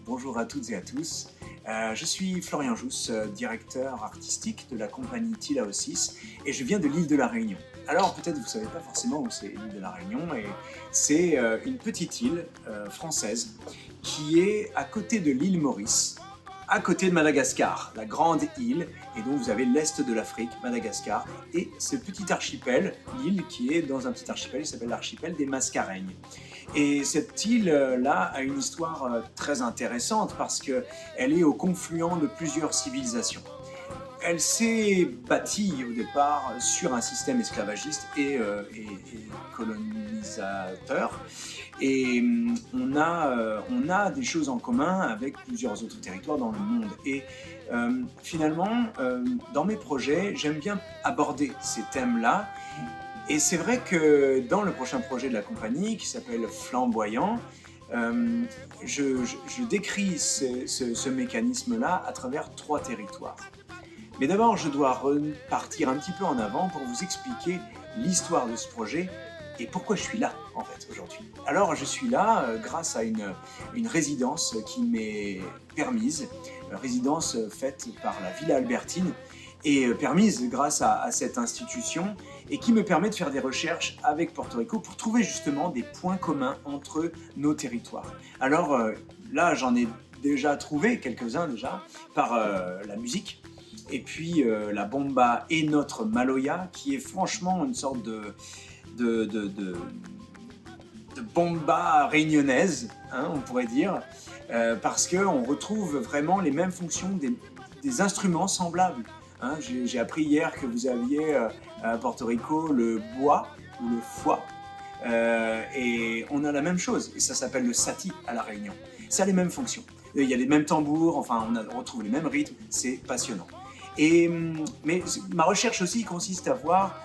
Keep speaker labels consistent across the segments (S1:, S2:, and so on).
S1: bonjour à toutes et à tous. Je suis Florian Jousse, directeur artistique de la compagnie Tilaosis et je viens de l'île de la Réunion. Alors peut-être vous ne savez pas forcément où c'est l'île de la Réunion, et c'est une petite île française qui est à côté de l'île Maurice, à côté de Madagascar, la grande île, et donc vous avez l'est de l'Afrique, Madagascar, et ce petit archipel, l'île qui est dans un petit archipel, qui s'appelle l'archipel des Mascareignes. Et cette île-là a une histoire très intéressante parce qu'elle est au confluent de plusieurs civilisations. Elle s'est bâtie au départ sur un système esclavagiste et colonisateur. Et on a des choses en commun avec plusieurs autres territoires dans le monde. Et finalement, dans mes projets, j'aime bien aborder ces thèmes-là. Et c'est vrai que dans le prochain projet de la compagnie, qui s'appelle Flamboyant, je décris ce mécanisme-là à travers 3 territoires. Mais d'abord, je dois repartir un petit peu en avant pour vous expliquer l'histoire de ce projet et pourquoi je suis là, en fait, aujourd'hui. Alors, je suis là grâce à une résidence qui m'est permise, résidence faite par la Villa Albertine, et permise grâce à cette institution, et qui me permet de faire des recherches avec Porto Rico pour trouver justement des points communs entre nos territoires. Alors là, j'en ai déjà trouvé quelques-uns déjà, par la musique, et puis la bomba et notre maloya, qui est franchement une sorte de bomba réunionnaise, hein, on pourrait dire, parce qu'on retrouve vraiment les mêmes fonctions des instruments semblables. Hein, j'ai appris hier que vous aviez à Porto Rico le bois ou le foie, et on a la même chose, et ça s'appelle le sati à La Réunion. Ça a les mêmes fonctions, il y a les mêmes tambours, enfin on retrouve les mêmes rythmes, c'est passionnant. Mais ma recherche aussi consiste à voir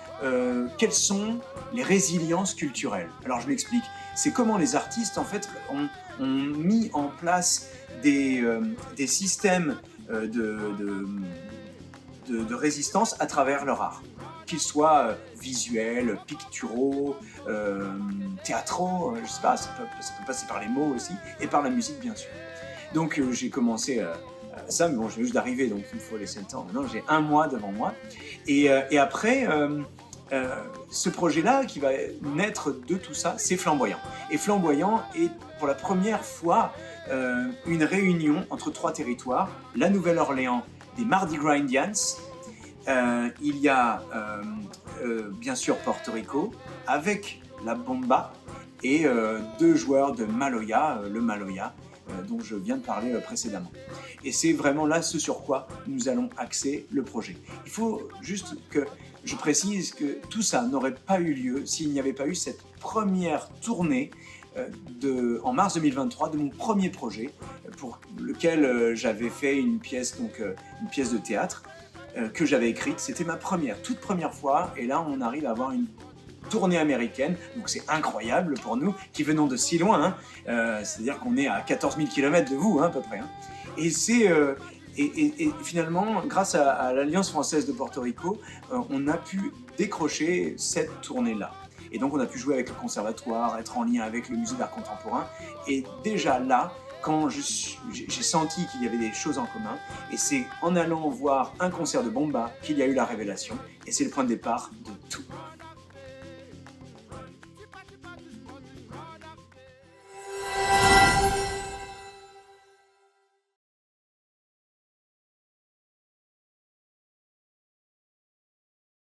S1: quelles sont les résiliences culturelles. Alors je m'explique, c'est comment les artistes en fait ont mis en place des systèmes de résistance à travers leur art, qu'ils soient visuels, picturaux, théâtraux, je sais pas, ça peut passer par les mots aussi, et par la musique bien sûr. Donc j'ai commencé ça, mais bon, je viens juste d'arriver, donc il me faut laisser le temps. Maintenant j'ai 1 mois devant moi, et après, ce projet-là qui va naître de tout ça, c'est Flamboyant. Et Flamboyant est pour la première fois une réunion entre 3 territoires, la Nouvelle-Orléans, des Mardi Gras Indians, il y a bien sûr Porto Rico avec la bomba et 2 joueurs de maloya, le maloya dont je viens de parler précédemment. Et c'est vraiment là ce sur quoi nous allons axer le projet. Il faut juste que je précise que tout ça n'aurait pas eu lieu s'il n'y avait pas eu cette première tournée en mars 2023 de mon premier projet, pour lequel j'avais fait une pièce de théâtre que j'avais écrite. C'était ma toute première fois, et là on arrive à avoir une tournée américaine, donc c'est incroyable pour nous qui venons de si loin, hein. C'est-à-dire qu'on est à 14 000 km de vous, hein, à peu près, hein. Et c'est et finalement, grâce à l'Alliance française de Porto Rico, on a pu décrocher cette tournée-là. Et donc on a pu jouer avec le conservatoire, être en lien avec le musée d'art contemporain. Et déjà là, quand j'ai senti qu'il y avait des choses en commun, et c'est en allant voir un concert de bomba qu'il y a eu la révélation, et c'est le point de départ de tout.